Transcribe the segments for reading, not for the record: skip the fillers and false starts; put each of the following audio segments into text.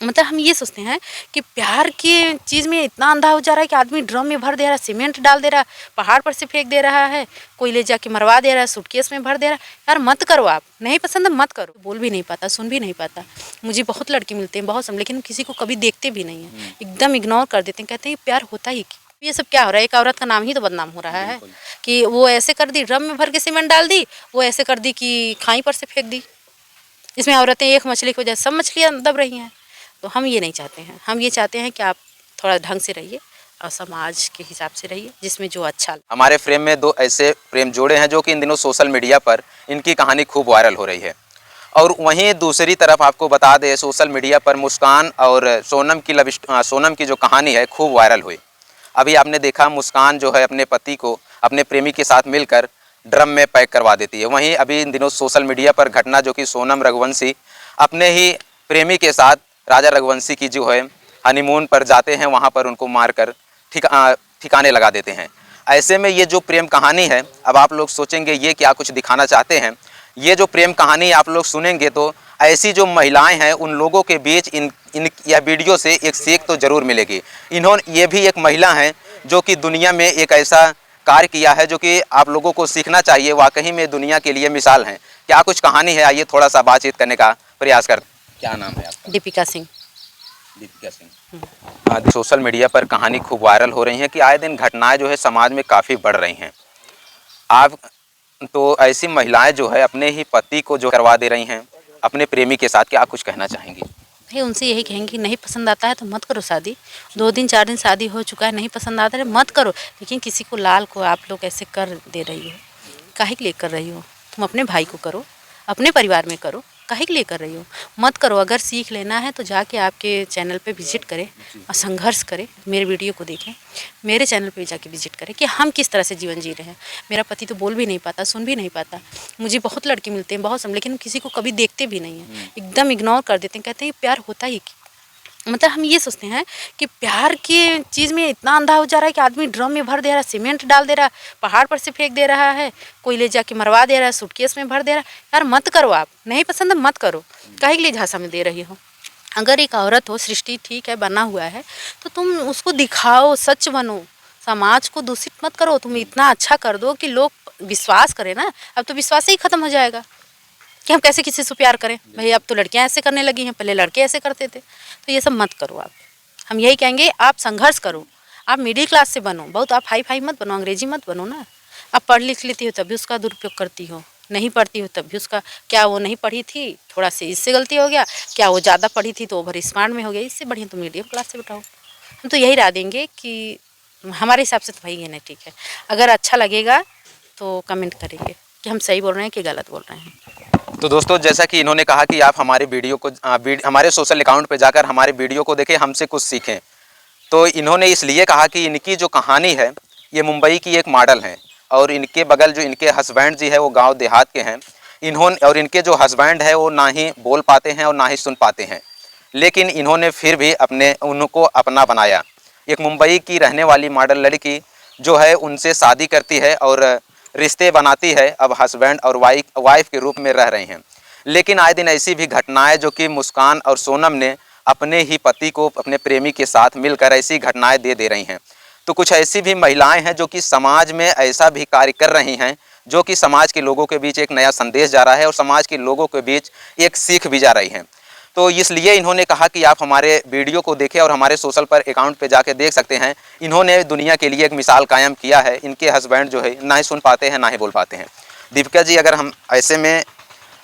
मतलब हम ये सोचते हैं कि प्यार की चीज़ में इतना अंधा हो जा रहा है कि आदमी ड्रम में भर दे रहा है, सीमेंट डाल दे रहा है, पहाड़ पर से फेंक दे रहा है, कोई ले जाके मरवा दे रहा है, सूटकेस में भर दे रहा है। यार मत करो, आप नहीं पसंद मत करो। बोल भी नहीं पाता, सुन भी नहीं पाता। मुझे बहुत लड़के मिलते हैं, बहुत सब, लेकिन किसी को कभी देखते भी नहीं है, एकदम इग्नोर कर देते हैं, कहते हैं प्यार होता ही क्या। ये सब क्या हो रहा है, एक औरत का नाम ही तो बदनाम हो रहा है कि वो ऐसे कर दी, ड्रम में भर के सीमेंट डाल दी, वो ऐसे कर दी कि खाई पर से फेंक दी। इसमें औरतें एक मछली की वजह सब मछलियाँ दब रही हैं। तो हम ये नहीं चाहते हैं। हम ये चाहते हैं कि आप थोड़ा ढंग से रहिए और समाज के हिसाब से रहिए, जिसमें जो अच्छा। हमारे फ्रेम में दो ऐसे प्रेम जोड़े हैं जो कि इन दिनों सोशल मीडिया पर इनकी कहानी खूब वायरल हो रही है। और वहीं दूसरी तरफ आपको बता दें, सोशल मीडिया पर मुस्कान और सोनम की जो कहानी है खूब वायरल हुई। अभी आपने देखा मुस्कान जो है अपने पति को अपने प्रेमी के साथ मिलकर ड्रम में पैक करवा देती है। वहीं अभी इन दिनों सोशल मीडिया पर घटना जो कि सोनम रघुवंशी अपने ही प्रेमी के साथ राजा रघुवंशी की जो है हनीमून पर जाते हैं, वहाँ पर उनको मारकर ठिकाने लगा देते हैं। ऐसे में ये जो प्रेम कहानी है, अब आप लोग सोचेंगे ये क्या कुछ दिखाना चाहते हैं। ये जो प्रेम कहानी आप लोग सुनेंगे तो ऐसी जो महिलाएं हैं उन लोगों के बीच इन यह वीडियो से एक सीख तो ज़रूर मिलेगी। ये भी एक महिला हैं जो कि दुनिया में एक ऐसा कार्य किया है जो कि आप लोगों को सीखना चाहिए। वाकई में दुनिया के लिए मिसाल हैं। क्या कुछ कहानी है, आइए थोड़ा सा बातचीत करने का प्रयास करते हैं। क्या नाम है आपका? दीपिका सिंह। दीपिका सिंह। आज सोशल मीडिया पर कहानी खूब वायरल हो रही है कि आए दिन घटनाएं जो है समाज में काफ़ी बढ़ रही हैं। आप तो ऐसी महिलाएं जो है अपने ही पति को जो करवा दे रही हैं अपने प्रेमी के साथ, क्या आप कुछ कहना चाहेंगी? भाई उनसे यही कहेंगे कि नहीं पसंद आता है तो मत करो शादी। 2 दिन 4 दिन शादी हो चुका है, नहीं पसंद आता है मत करो। लेकिन किसी को लाल को आप लोग ऐसे कर दे रही हो, काहे के लिए कर रही हो? तुम अपने भाई को करो, अपने परिवार में करो, काहे के लिए कर रही हो? मत करो। अगर सीख लेना है तो जाके आपके चैनल पे विजिट करें और संघर्ष करें, मेरे वीडियो को देखें, मेरे चैनल पे जाके विजिट करें कि हम किस तरह से जीवन जी रहे हैं। मेरा पति तो बोल भी नहीं पाता, सुन भी नहीं पाता। मुझे बहुत लड़के मिलते हैं, बहुत सब, लेकिन किसी को कभी देखते भी नहीं हैं, एकदम इग्नोर कर देते हैं, कहते हैं प्यार होता ही क्या। मतलब हम ये सोचते हैं कि प्यार की चीज़ में इतना अंधा हो जा रहा है कि आदमी ड्रम में भर दे रहा है, सीमेंट डाल दे रहा है, पहाड़ पर से फेंक दे रहा है, कोई ले जाके मरवा दे रहा है, सूटकेस में भर दे रहा है। यार मत करो, आप नहीं पसंद मत करो। काहे के लिए झांसा में दे रही हो? अगर एक औरत हो, सृष्टि ठीक है बना हुआ है, तो तुम उसको दिखाओ, सच बनो, समाज को दूषित मत करो। तुम इतना अच्छा कर दो कि लोग विश्वास करें ना। अब तो विश्वास ही खत्म हो जाएगा कि हम कैसे किसी से प्यार करें। भाई अब तो लड़कियां ऐसे करने लगी हैं, पहले लड़के ऐसे करते थे। तो ये सब मत करो आप। हम यही कहेंगे, आप संघर्ष करो, आप मिडिल क्लास से बनो, बहुत आप हाई फाई मत बनो, अंग्रेजी मत बनो ना। आप पढ़ लिख लेती हो तब भी उसका दुरुपयोग करती हो, नहीं पढ़ती हो तब भी उसका, क्या वो नहीं पढ़ी थी थोड़ा सी इससे गलती हो गया, क्या वो ज़्यादा पढ़ी थी तो ओवर स्मार्ट में हो गया, इससे बढ़िया तो मीडियम क्लास से बैठाओ। हम तो यही राय देंगे कि हमारे हिसाब से तो भाई ये नहीं ठीक है। अगर अच्छा लगेगा तो कमेंट करेंगे कि हम सही बोल रहे हैं कि गलत बोल रहे हैं। तो दोस्तों, जैसा कि इन्होंने कहा कि आप हमारे वीडियो को हमारे सोशल अकाउंट पे जाकर हमारे वीडियो को देखें, हमसे कुछ सीखें। तो इन्होंने इसलिए कहा कि इनकी जो कहानी है ये मुंबई की एक मॉडल है और इनके बगल जो इनके हस्बैंड जी है वो गांव देहात के हैं। इनके जो हस्बैंड है वो ना ही बोल पाते हैं और ना ही सुन पाते हैं, लेकिन इन्होंने फिर भी उनको अपना बनाया। एक मुंबई की रहने वाली मॉडल लड़की जो है उनसे शादी करती है और रिश्ते बनाती है, अब हस्बैंड और वाइफ के रूप में रह रहे हैं। लेकिन आए दिन ऐसी भी घटनाएं जो कि मुस्कान और सोनम ने अपने ही पति को अपने प्रेमी के साथ मिलकर ऐसी घटनाएं दे रही हैं। तो कुछ ऐसी भी महिलाएं हैं जो कि समाज में ऐसा भी कार्य कर रही हैं जो कि समाज के लोगों के बीच एक नया संदेश जा रहा है और समाज के लोगों के बीच एक सीख भी जा रही हैं। तो इसलिए इन्होंने कहा कि आप हमारे वीडियो को देखें और हमारे सोशल पर अकाउंट पे जाके देख सकते हैं। इन्होंने दुनिया के लिए एक मिसाल कायम किया है। इनके हस्बैंड जो है ना ही सुन पाते हैं ना ही बोल पाते हैं। दीपिका जी, अगर हम ऐसे में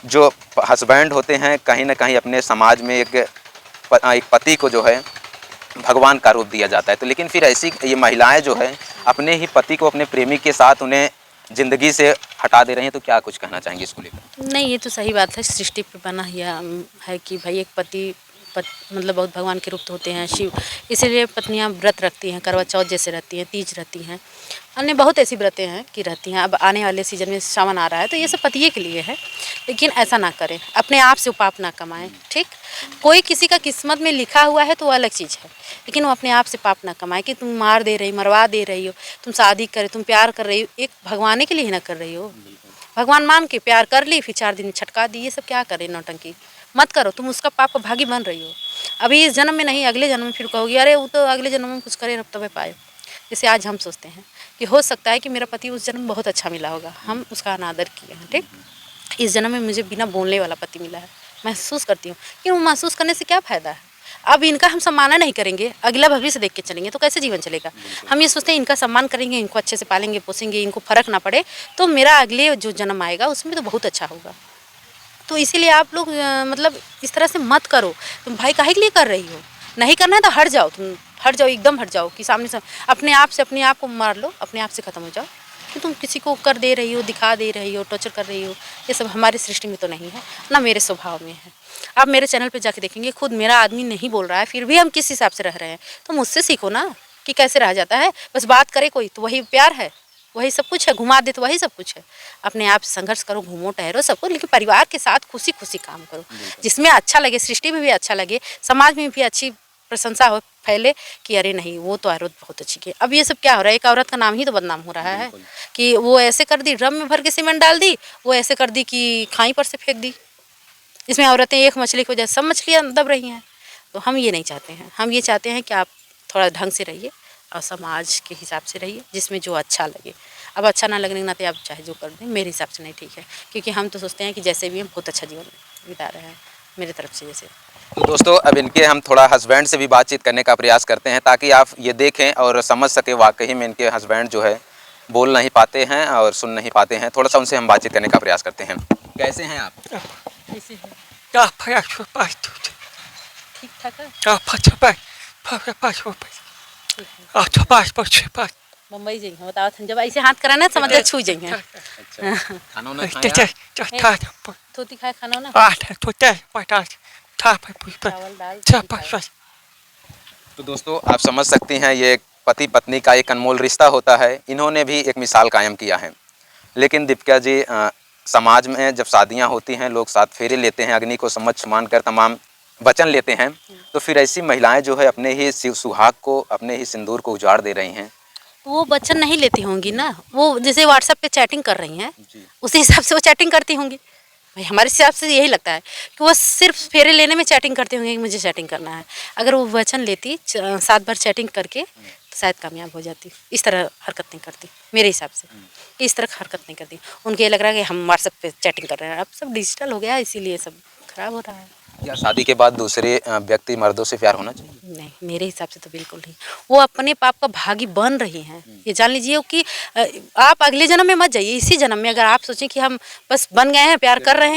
जो हस्बैंड होते हैं कहीं ना कहीं अपने समाज में एक पति को जो है भगवान का रूप दिया जाता है, तो लेकिन फिर ऐसी ये महिलाएं जो है अपने ही पति को अपने प्रेमी के साथ उन्हें ज़िंदगी से हटा दे रही हैं, तो क्या कुछ कहना चाहेंगे इसको लेकर? नहीं, ये तो सही बात है। सृष्टि पे बना है कि भाई एक पति मतलब बहुत भगवान के रूप तो होते हैं शिव, इसीलिए पत्नियां व्रत रखती हैं, करवा चौथ जैसे रहती हैं, तीज रहती हैं, अन्य बहुत ऐसी व्रतें हैं कि रहती हैं। अब आने वाले सीजन में सावन आ रहा है तो ये सब पतिये के लिए है। लेकिन ऐसा ना करें, अपने आप से पाप ना कमाएं। ठीक, कोई किसी का किस्मत में लिखा हुआ है तो वो अलग चीज़ है, लेकिन वो अपने आप से पाप ना कमाए कि तुम मार दे रही, मरवा दे रही हो, तुम शादी करे, तुम प्यार कर रही हो, एक भगवान के लिए ही ना कर रही हो। भगवान मान के प्यार कर ली, फिर 4 दिन छटका दी, ये सब क्या करे नौटंकी। मत करो, तुम उसका पाप का भागी बन रही हो। अभी इस जन्म में नहीं, अगले जन्म में फिर कहोगी अरे वो तो अगले जन्म में कुछ करे रब तबे पाए। जैसे आज हम सोचते हैं कि हो सकता है कि मेरा पति उस जन्म में बहुत अच्छा मिला होगा, हम उसका अनादर किए हैं, ठीक। इस जन्म में मुझे बिना बोलने वाला पति मिला है, महसूस करती हूँ कि वो महसूस करने से क्या फ़ायदा है। अब इनका हम सम्मान नहीं करेंगे, अगला भविष्य देख के चलेंगे तो कैसे जीवन चलेगा। हम ये सोचते हैं इनका सम्मान करेंगे, इनको अच्छे से पालेंगे पोसेंगे, इनको फ़र्क ना पड़े तो मेरा अगले जो जन्म आएगा उसमें तो बहुत अच्छा होगा। तो इसीलिए आप लोग मतलब इस तरह से मत करो। तुम भाई काहे के लिए कर रही हो? नहीं करना है तो हट जाओ, तुम हट जाओ, एकदम हट जाओ कि सामने से अपने आप को मार लो, अपने आप से ख़त्म हो जाओ कि तुम किसी को कर दे रही हो, दिखा दे रही हो, टॉर्चर कर रही हो। ये सब हमारी सृष्टि में तो नहीं है, ना मेरे स्वभाव में है। आप मेरे चैनल पे जाके देखेंगे, खुद मेरा आदमी नहीं बोल रहा है फिर भी हम किस हिसाब से रह रहे हैं। तो मुझसे सीखो ना कि कैसे रहा जाता है। बस बात करे कोई तो वही प्यार है, वही सब कुछ है, घुमा दे तो वही सब कुछ है। अपने आप संघर्ष करो, घूमो टहरो सबको, लेकिन परिवार के साथ खुशी खुशी काम करो, जिसमें अच्छा लगे, सृष्टि में भी अच्छा लगे, समाज में भी अच्छी प्रशंसा हो, फैले कि अरे नहीं वो तो औरत बहुत अच्छी की। अब ये सब क्या हो रहा है, एक औरत का नाम ही तो बदनाम हो रहा है कि वो ऐसे कर दी, ड्रम में भर के सीमेंट डाल दी, वो ऐसे कर दी कि खाई पर से फेंक दी। इसमें औरतें एक मछली की वजह से सब मछलियाँ दब रही हैं। तो हम ये नहीं चाहते हैं, हम ये चाहते हैं कि आप थोड़ा ढंग से रहिए और समाज के हिसाब से रहिए, जिसमें जो अच्छा लगे। अब अच्छा ना लगने के नाते आप चाहे जो कर दें, मेरे हिसाब से नहीं ठीक है, क्योंकि हम तो सोचते हैं कि जैसे भी हम बहुत अच्छा जीवन बिता रहे हैं मेरे तरफ से जैसे। तो दोस्तों अब इनके हम थोड़ा हस्बैंड से भी बातचीत करने का प्रयास करते हैं ताकि आप ये देखें और समझ सके वाकई में इनके हस्बैंड जो है बोल नहीं पाते हैं और सुन नहीं पाते हैं। थोड़ा सा उनसे हम बातचीत करने का प्रयास करते हैं। कैसे हैं आप? कैसे है? ठीक ठीक ठाक है, है मुंबई जाइए बताओ थन, जब ऐसे हाथ कराना समझ जा छू जाइए। अच्छा, खाना वाना खाया? धोती खाए खाना ना, चावल दाल रोटी खाए। तो दोस्तों आप समझ सकती हैं ये पति पत्नी का एक अनमोल रिश्ता होता है। इन्होंने भी एक मिसाल कायम किया है। लेकिन दीपिका जी समाज में जब शादियां होती हैं लोग 7 फेरे लेते हैं, अग्नि को समझ मानकर तमाम वचन लेते हैं, तो फिर ऐसी महिलाएं जो है अपने ही सुहाग को, अपने ही सिंदूर को उजाड़ दे रही हैं। वो वचन नहीं लेती होंगी ना, वो जैसे व्हाट्सएप पे चैटिंग कर रही हैं जी। उसी हिसाब से वो चैटिंग करती होंगी। भाई हमारे हिसाब से यही लगता है कि वो सिर्फ फेरे लेने में चैटिंग करते होंगे कि मुझे चैटिंग करना है। अगर वो वचन लेती 7 बार चैटिंग करके तो शायद कामयाब हो जाती। इस तरह हरकत नहीं करती मेरे हिसाब से, इस तरह हरकत नहीं करती। उनको ये लग रहा है कि हम व्हाट्सएप पे चैटिंग कर रहे हैं। अब सब डिजिटल हो गया है, इसीलिए सब खराब हो रहा है। क्या शादी के बाद दूसरे व्यक्ति मर्दों से प्यार होना चाहिए? नहीं, मेरे हिसाब से तो बिल्कुल नहीं। वो अपने पाप का भागी बन रही हैं। ये जान लीजिए कि आप अगले जन्म में मत जाइए, इसी जन्म में अगर आप सोचें कि हम बस बन गए हैं, प्यार कर रहे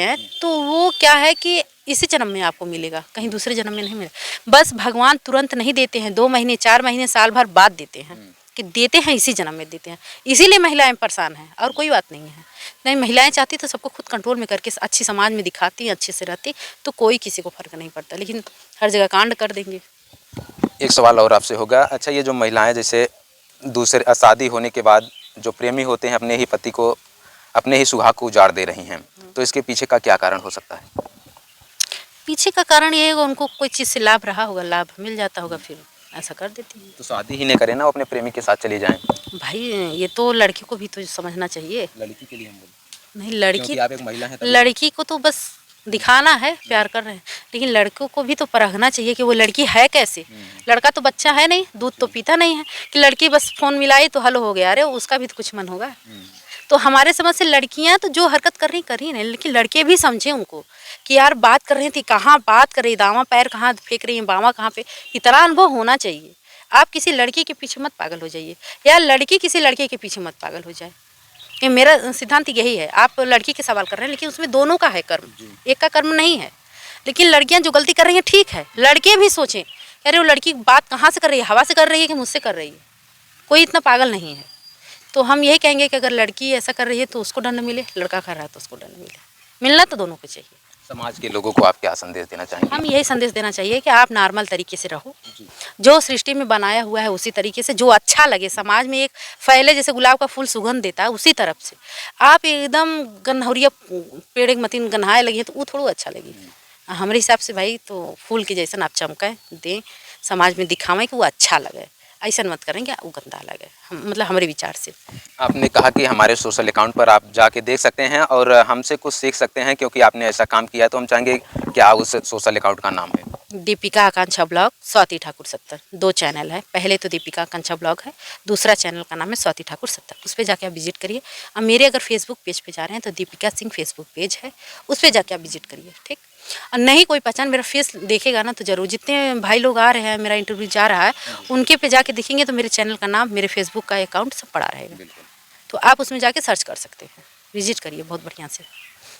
हैं, तो वो क्या है कि इसी जन्म में आपको मिलेगा, कहीं दूसरे जन्म में नहीं मिलेगा। बस भगवान तुरंत नहीं देते हैं, 2 महीने 4 महीने साल भर बाद देते हैं कि देते हैं, इसी जन्म में देते हैं। इसीलिए महिलाएं परेशान हैं और कोई बात नहीं है। नहीं, महिलाएं चाहती तो सबको खुद कंट्रोल में करके अच्छी समाज में दिखाती, अच्छे से रहती तो कोई किसी को फर्क नहीं पड़ता, लेकिन हर जगह कांड कर देंगे। एक सवाल और आपसे होगा, अच्छा ये जो महिलाएं जैसे दूसरे शादी होने के बाद जो प्रेमी होते हैं अपने ही पति को, अपने ही सुहाग को उजाड़ दे रही हैं, तो इसके पीछे का क्या कारण हो सकता है? पीछे का कारण ये है उनको कोई चीज़ से लाभ रहा होगा, लाभ मिल जाता होगा, फिर ऐसा कर देती है। तो शादी ही नहीं करें ना, वो अपने प्रेमी के साथ चली जाएं। भाई ये तो लड़की को भी तो समझना चाहिए। लड़की के लिए हम बोल, नहीं, लड़की, क्योंकि आप एक महिला हैं, लड़की को तो बस दिखाना है प्यार कर रहे हैं, लेकिन लड़कों को भी तो परखना चाहिए कि वो लड़की है कैसे। लड़का तो बच्चा है नहीं, दूध तो पीता नहीं है कि लड़की बस फ़ोन मिलाई तो हल हो गया। अरे उसका भी तो कुछ मन होगा। तो हमारे समझ से लड़कियां तो जो हरकत कर रही नहीं, लेकिन लड़के भी समझे उनको कि यार बात कर रही थी, कहाँ बात कर रही, दावा पैर कहाँ फेंक रही है, बावा कहाँ पे, इतना अनुभव होना चाहिए। आप किसी लड़की के पीछे मत पागल हो जाइए, या लड़की किसी लड़के के पीछे मत पागल हो जाए। ये मेरा सिद्धांत यही है। आप लड़की के सवाल कर रहे हैं, लेकिन उसमें दोनों का है कर्म, एक का कर्म नहीं है। लेकिन लड़कियां जो गलती कर रही हैं ठीक है, लड़के भी सोचें कि अरे वो लड़की बात कहाँ से कर रही है, हवा से कर रही है कि मुझसे कर रही है, कोई इतना पागल नहीं है। तो हम यही कहेंगे कि अगर लड़की ऐसा कर रही है तो उसको दंड मिले, लड़का कर रहा है तो उसको दंड मिले, मिलना तो दोनों को चाहिए। समाज के लोगों को आप क्या संदेश देना चाहेंगे? हम यही संदेश देना चाहिए कि आप नॉर्मल तरीके से रहो, जो सृष्टि में बनाया हुआ है उसी तरीके से, जो अच्छा लगे समाज में एक फैले, जैसे गुलाब का फूल सुगंध देता है उसी तरफ से। आप एकदम गन्हौरिया पेड़ एक मतीन गन्हाए लगी है तो वो थोड़ा अच्छा लगी। हमारे हिसाब से भाई तो फूल के जैसा आप चमकाएं दें, समाज में दिखावें कि वो अच्छा लगे। ऐसा मत करेंगे, वो गंदा लगे मतलब हमारे विचार से। आपने कहा कि हमारे सोशल अकाउंट पर आप जाके देख सकते हैं और हमसे कुछ सीख सकते हैं, क्योंकि आपने ऐसा काम किया है। तो हम चाहेंगे क्या उस सोशल अकाउंट का नाम है? दीपिका आकांक्षा ब्लॉग, स्वाति ठाकुर 70, 2 चैनल है। पहले तो दीपिका आकांक्षा ब्लॉग है, दूसरा चैनल का नाम है स्वाति ठाकुर 70। उस पर जाके आप विजिट करिए। और मेरे अगर फेसबुक पेज पे जा रहे हैं तो दीपिका सिंह फेसबुक पेज है, उस पर जाके आप विजिट करिए, ठीक। और नहीं कोई पहचान मेरा फेस देखेगा ना तो ज़रूर, जितने भाई लोग आ रहे हैं, मेरा इंटरव्यू जा रहा है, उनके पे जाके देखेंगे तो मेरे चैनल का नाम, मेरे फेसबुक का अकाउंट सब पड़ा रहेगा। तो आप उसमें जाके सर्च कर सकते हैं, विजिट करिए बहुत बढ़िया से।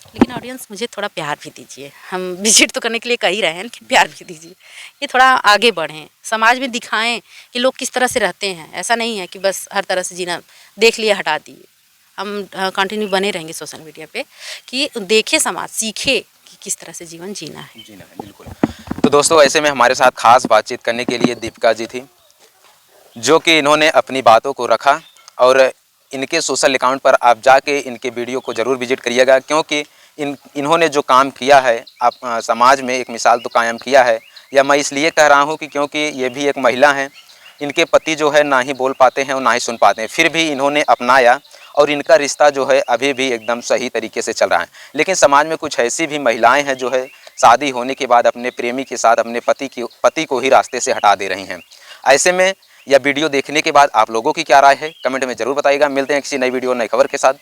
लेकिन ऑडियंस मुझे थोड़ा प्यार भी दीजिए, हम विजिट तो करने के लिए कह ही रहे हैं, लेकिन प्यार भी दीजिए। ये थोड़ा आगे बढ़ें, समाज में दिखाएं कि लोग किस तरह से रहते हैं। ऐसा नहीं है कि बस हर तरह से जीना देख लिए हटा दिए। हम कंटिन्यू बने रहेंगे सोशल मीडिया पे कि देखे समाज, सीखे कि किस तरह से जीवन जीना है। बिल्कुल। तो दोस्तों, ऐसे में हमारे साथ खास बातचीत करने के लिए दीपिका जी थी, जो कि इन्होंने अपनी बातों को रखा। और इनके सोशल अकाउंट पर आप जाके इनके वीडियो को ज़रूर विजिट करिएगा, क्योंकि इन्होंने जो काम किया है आप समाज में एक मिसाल तो कायम किया है। या मैं इसलिए कह रहा हूँ कि क्योंकि ये भी एक महिला हैं, इनके पति जो है ना ही बोल पाते हैं और ना ही सुन पाते हैं, फिर भी इन्होंने अपनाया और इनका रिश्ता जो है अभी भी एकदम सही तरीके से चल रहा है। लेकिन समाज में कुछ ऐसी भी महिलाएं हैं जो है शादी होने के बाद अपने प्रेमी के साथ अपने पति को ही रास्ते से हटा दे रही हैं। ऐसे में यह वीडियो देखने के बाद आप लोगों की क्या राय है, कमेंट में ज़रूर बताइएगा। मिलते हैं किसी नई वीडियो नई खबर के साथ।